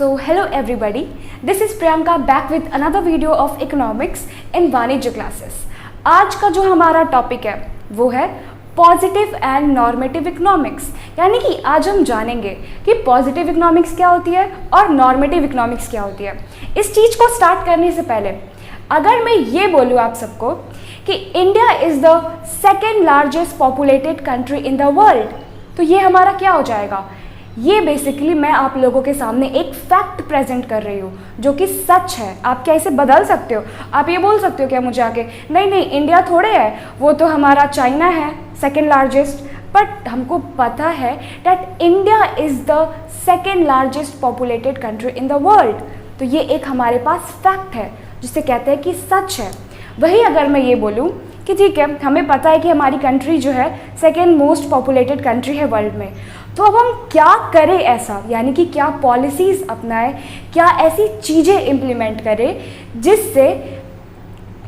So hello everybody, this is Priyanka back with another video of economics in वाणिज्य classes। आज का जो हमारा टॉपिक है वो है पॉजिटिव एंड नॉर्मेटिव इकोनॉमिक्स, यानी कि आज हम जानेंगे कि पॉजिटिव इकोनॉमिक्स क्या होती है और नॉर्मेटिव इकोनॉमिक्स क्या होती है। इस चीज़ को स्टार्ट करने से पहले अगर मैं ये बोलूँ आप सबको कि India is the second largest populated country in the world, तो ये हमारा क्या हो जाएगा। ये बेसिकली मैं आप लोगों के सामने एक फैक्ट प्रेजेंट कर रही हूँ जो कि सच है। आप क्या इसे बदल सकते हो? आप ये बोल सकते हो क्या मुझे आके नहीं इंडिया थोड़े है, वो तो हमारा चाइना है सेकेंड लार्जेस्ट। बट हमको पता है that India is the second largest populated country in the world. तो ये एक हमारे पास फैक्ट है जिसे कहते हैं कि सच है। वही अगर मैं ये बोलूँ कि ठीक है, हमें पता है कि हमारी कंट्री जो है सेकेंड मोस्ट पॉपुलेटेड कंट्री है वर्ल्ड में, तो अब हम क्या करें ऐसा, यानी कि क्या पॉलिसीज़ अपनाएं, क्या ऐसी चीज़ें इम्प्लीमेंट करें जिससे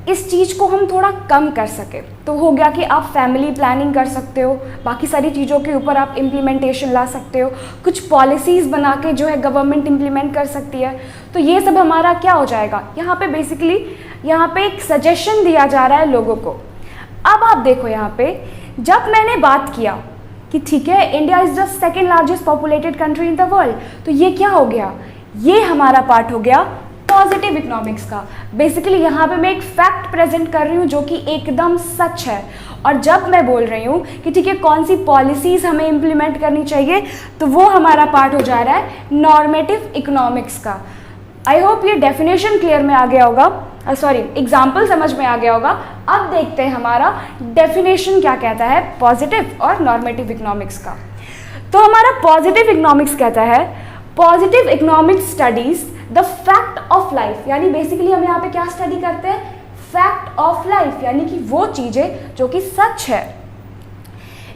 इस चीज़ को हम थोड़ा कम कर सकें। तो हो गया कि आप फैमिली प्लानिंग कर सकते हो, बाकी सारी चीज़ों के ऊपर आप इम्प्लीमेंटेशन ला सकते हो, कुछ पॉलिसीज़ बना के जो है गवर्नमेंट इम्प्लीमेंट कर सकती है। तो ये सब हमारा क्या हो जाएगा, यहाँ पे बेसिकली यहाँ पे एक सजेशन दिया जा रहा है लोगों को। अब आप देखो यहाँ पे जब मैंने बात किया कि ठीक है India is the second largest populated country in the world, तो ये क्या हो गया, ये हमारा पार्ट हो गया पॉजिटिव इकोनॉमिक्स का। बेसिकली यहाँ पे मैं एक फैक्ट प्रेजेंट कर रही हूँ जो कि एकदम सच है। और जब मैं बोल रही हूँ कि ठीक है कौन सी पॉलिसीज़ हमें इम्प्लीमेंट करनी चाहिए, तो वो हमारा पार्ट हो जा रहा है नॉर्मेटिव इकोनॉमिक्स का। आई होप ये डेफिनेशन क्लियर में आ गया होगा, सॉरी एग्जाम्पल समझ में आ गया होगा। अब देखते हैं हमारा डेफिनेशन क्या कहता है पॉजिटिव और नॉर्मेटिव इकोनॉमिक्स का। तो हमारा पॉजिटिव इकोनॉमिक्स कहता है positive economics studies the fact of life, यानी बेसिकली हम यहाँ पे क्या स्टडी करते हैं, फैक्ट ऑफ लाइफ, यानी कि वो चीज़ें जो कि सच है।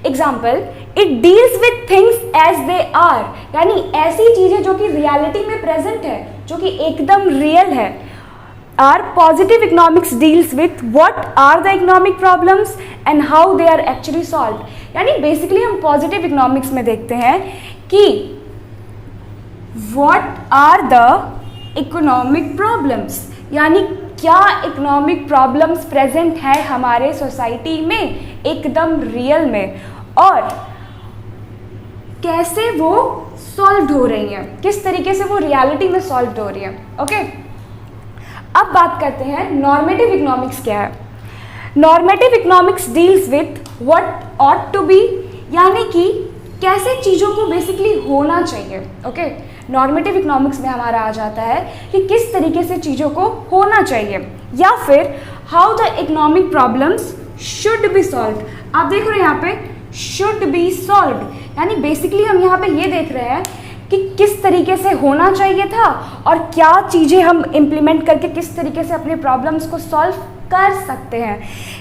Example, it deals with things as they are, यानी ऐसी चीज़ें जो कि रियलिटी में प्रेजेंट है, जो कि एकदम रियल है। Our positive economics deals with what are the economic problems and how they are actually solved, यानी बेसिकली हम पॉजिटिव इकोनॉमिक्स में देखते हैं कि what are the economic problems, यानी क्या इकोनॉमिक प्रॉब्लम्स प्रेजेंट है हमारे सोसाइटी में एकदम रियल में, और कैसे वो सॉल्व हो रही हैं, किस तरीके से वो रियलिटी में सॉल्व हो रही हैं। ओके, अब बात करते हैं नॉर्मेटिव इकोनॉमिक्स क्या है। Normative economics deals with what ought to be, यानी कि कैसे चीज़ों को बेसिकली होना चाहिए। ओके, नॉर्मेटिव इकोनॉमिक्स में हमारा आ जाता है कि किस तरीके से चीज़ों को होना चाहिए, या फिर how the economic problems should B solve. आप देख रहे हैं यहाँ पे शुड बी सॉल्व, यानी बेसिकली हम यहाँ पे ये देख रहे हैं कि किस तरीके से होना चाहिए था और क्या चीज़ें हम इम्प्लीमेंट करके किस तरीके से अपने प्रॉब्लम्स को सॉल्व कर सकते हैं।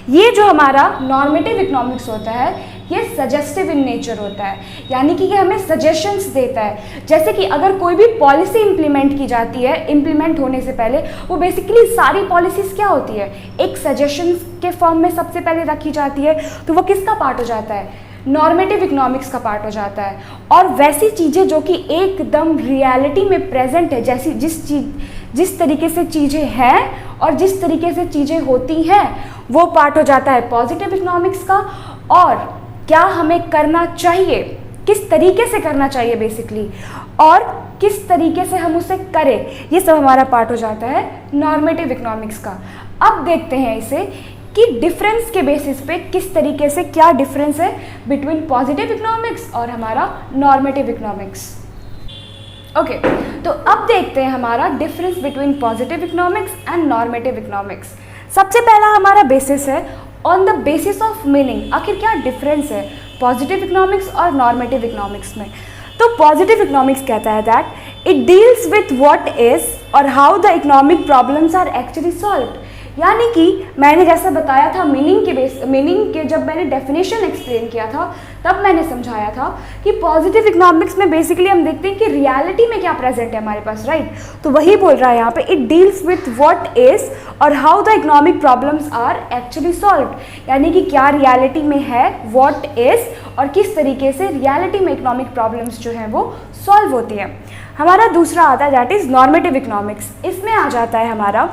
ये जो हमारा नॉर्मेटिव इकोनॉमिक्स होता है ये सजेस्टिव इन नेचर होता है, यानी कि ये हमें सजेशंस देता है। जैसे कि अगर कोई भी पॉलिसी इम्प्लीमेंट की जाती है, इम्प्लीमेंट होने से पहले वो बेसिकली सारी पॉलिसीज़ क्या होती है, एक सजेशंस के फॉर्म में सबसे पहले रखी जाती है। तो वो किसका पार्ट हो जाता है, नॉर्मेटिव इकोनॉमिक्स का पार्ट हो जाता है। और वैसी चीज़ें जो कि एकदम रियलिटी में प्रेजेंट है, जैसी जिस तरीके से चीज़ें हैं और जिस तरीके से चीज़ें होती हैं, वो पार्ट हो जाता है पॉजिटिव इकोनॉमिक्स का। और क्या हमें करना चाहिए, किस तरीके से करना चाहिए बेसिकली, और किस तरीके से हम उसे करें, ये सब हमारा पार्ट हो जाता है नॉर्मेटिव इकोनॉमिक्स का। अब देखते हैं इसे कि डिफरेंस के बेसिस पे किस तरीके से क्या डिफरेंस है बिटवीन पॉजिटिव इकोनॉमिक्स और हमारा नॉर्मेटिव इकोनॉमिक्स। ओके, तो अब देखते हैं हमारा difference between positive economics and normative economics. सबसे पहला हमारा बेसिस है on the basis of meaning, आखिर क्या डिफरेंस है पॉजिटिव इकोनॉमिक्स और नॉर्मेटिव इकोनॉमिक्स में। तो पॉजिटिव इकोनॉमिक्स कहता है that it deals with what is और how the economic problems are actually solved, यानी कि मैंने जैसा बताया था मीनिंग के जब मैंने डेफिनेशन एक्सप्लेन किया था तब मैंने समझाया था कि पॉजिटिव इकोनॉमिक्स में बेसिकली हम देखते हैं कि रियलिटी में क्या प्रेजेंट है हमारे पास, राइट। तो वही बोल रहा है यहाँ पे, it deals with what is और how the economic problems are actually solved, यानी कि क्या रियलिटी में है, व्हाट इज, और किस तरीके से रियलिटी में इकोनॉमिक प्रॉब्लम्स जो हैं वो सॉल्व होती है। हमारा दूसरा आता है दैट इज नॉर्मेटिव इकोनॉमिक्स। इसमें आ जाता है हमारा,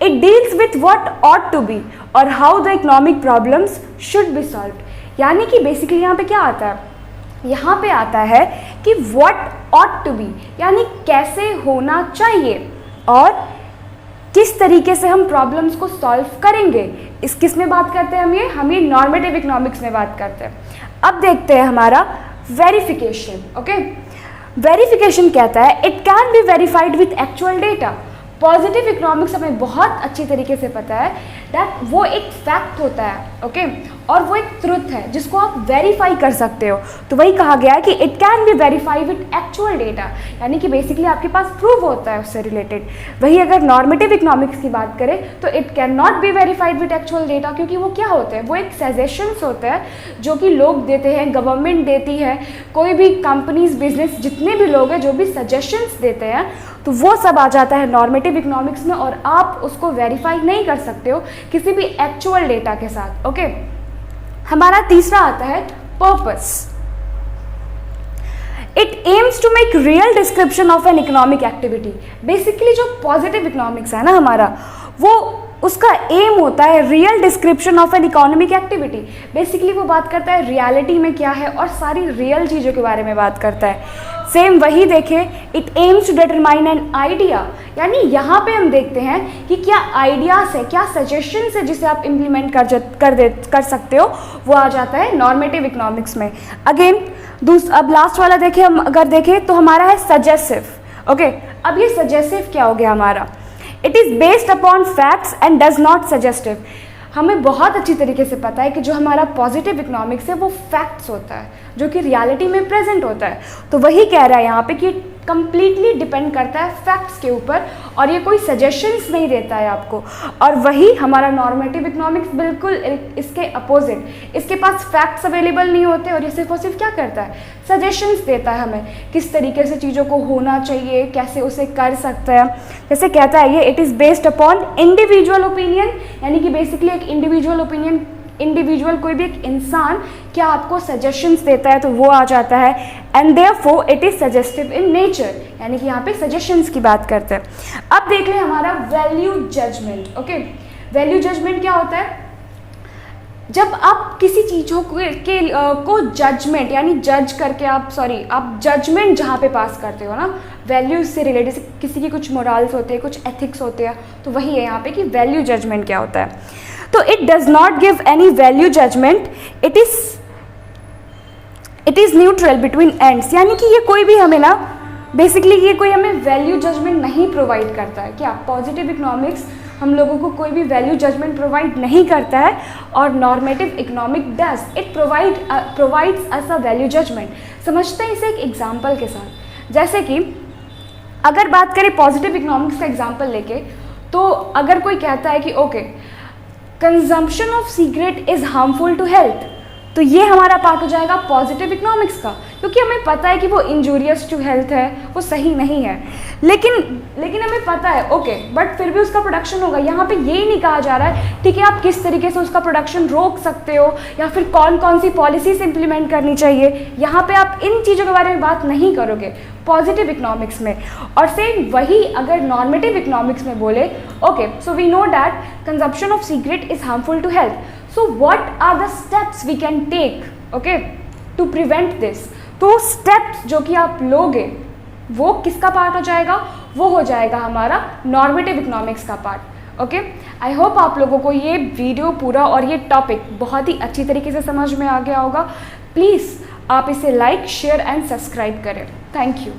it deals with what ought to be और how the economic problems should be solved, यानी कि बेसिकली यहाँ पे क्या आता है, यहाँ पे आता है कि व्हाट ऑट टू बी, यानी कैसे होना चाहिए और किस तरीके से हम प्रॉब्लम्स को सॉल्व करेंगे। इस किस में बात करते हैं हम ये नॉर्मेटिव इकोनॉमिक्स में बात करते हैं। अब देखते हैं हमारा वेरिफिकेशन। ओके, वेरिफिकेशन कहता है it can be verified with actual data. Positive economics हमें बहुत अच्छी तरीके से पता है दैट वो एक फैक्ट होता है, ओके, और वो एक ट्रुथ है जिसको आप वेरीफाई कर सकते हो। तो वही कहा गया है कि it can be verify with actual data, यानी कि बेसिकली आपके पास प्रूफ होता है उससे रिलेटेड। वही अगर नॉर्मेटिव इकोनॉमिक्स की बात करें तो it can not be verified with actual data, क्योंकि वो क्या होते हैं, वो एक सजेशंस होते हैं जो कि लोग देते हैं, गवर्नमेंट देती है, कोई भी कंपनीज, बिजनेस, जितने भी लोग हैं जो भी सजेशंस देते हैं, तो वो सब आ जाता है नॉर्मेटिव इकोनॉमिक्स में और आप उसको वेरीफाई नहीं कर सकते हो किसी भी एक्चुअल डेटा के साथ। ओके, हमारा तीसरा आता है purpose. It aims to make real description of an economic activity. Basically जो पॉजिटिव इकोनॉमिक्स है ना हमारा, वो उसका एम होता है real description of an economic activity. Basically वो बात करता है रियलिटी में क्या है और सारी रियल चीज़ों के बारे में बात करता है। सेम वही देखें, it aims to determine an idea, यानी यहाँ पे हम देखते हैं कि क्या आइडियाज़ है, क्या सजेशंस है जिसे आप इम्प्लीमेंट कर सकते हो, वो आ जाता है नॉर्मेटिव इकोनॉमिक्स में। अगेन अब लास्ट वाला देखें, हम अगर देखें तो हमारा है सजेसिव। ओके, अब ये सजेसिव क्या हो गया हमारा, it is based upon facts and does not suggestive. हमें बहुत अच्छी तरीके से पता है कि जो हमारा पॉजिटिव इकोनॉमिक्स है वो फैक्ट्स होता है जो कि रियलिटी में प्रेजेंट होता है। तो वही कह रहा है यहाँ पे कि कंप्लीटली डिपेंड करता है फैक्ट्स के ऊपर और ये कोई सजेशंस नहीं देता है आपको। और वही हमारा नॉर्मेटिव इकोनॉमिक्स बिल्कुल इसके अपोजिट, इसके पास फैक्ट्स अवेलेबल नहीं होते और ये सिर्फ और सिर्फ क्या करता है, सजेशंस देता है हमें किस तरीके से चीज़ों को होना चाहिए, कैसे उसे कर सकते हैं। जैसे कहता है ये, it is based upon individual opinion, यानी कि बेसिकली एक इंडिविजुअल ओपिनियन, इंडिविजुअल कोई भी एक इंसान क्या आपको सजेशंस देता है तो वो आ जाता है। And therefore it is suggestive in nature, यानी कि यहाँ पे सजेशंस की बात करते हैं। अब देख लें हमारा value judgement. Okay, value judgement क्या होता है, जब आप किसी चीज़ों को जजमेंट यानी जज करके आप जजमेंट जहाँ पे पास करते हो ना, वैल्यूज से रिलेटेड, किसी की कुछ मोरल्स होते हैं, कुछ एथिक्स होते हैं, तो वही है यहाँ पे कि वैल्यू जजमेंट क्या होता है। तो it does not give any value judgement, it is neutral between ends, यानी कि ये कोई भी हमें ना बेसिकली ये कोई हमें वैल्यू जजमेंट नहीं प्रोवाइड करता है। क्या पॉजिटिव इकोनॉमिक्स हम लोगों को कोई भी वैल्यू जजमेंट प्रोवाइड नहीं करता है और normative economic does, it provides us a value judgement. समझते हैं इसे एक एग्जाम्पल के साथ। जैसे कि अगर बात करें पॉजिटिव इकोनॉमिक्स का एग्जाम्पल लेके, तो अगर कोई कहता है कि okay, consumption of cigarette is harmful to health, तो ये हमारा पार्ट हो जाएगा पॉजिटिव इकोनॉमिक्स का, क्योंकि हमें पता है कि वो इंजूरियस टू हेल्थ है, वो सही नहीं है, लेकिन हमें पता है ओके, बट फिर भी उसका प्रोडक्शन होगा। यहाँ पे ये नहीं कहा जा रहा है ठीक है आप किस तरीके से उसका प्रोडक्शन रोक सकते हो या फिर कौन कौन सी पॉलिसीज इंप्लीमेंट करनी चाहिए, यहाँ पे आप इन चीज़ों के बारे में बात नहीं करोगे पॉजिटिव इकोनॉमिक्स में। और सेम वही अगर नॉर्मेटिव इकोनॉमिक्स में बोले, okay so we know that consumption of cigarette is harmful to health, so what are the steps we can take, okay, to prevent this। तो steps जो कि आप लोगे वो किसका पार्ट हो जाएगा, वो हो जाएगा हमारा नॉर्मेटिव इकोनॉमिक्स का पार्ट। ओके, आई होप आप लोगों को ये वीडियो पूरा और ये टॉपिक बहुत ही अच्छी तरीके से समझ में आ गया होगा। प्लीज़ आप इसे लाइक, शेयर एंड सब्सक्राइब करें। Thank you.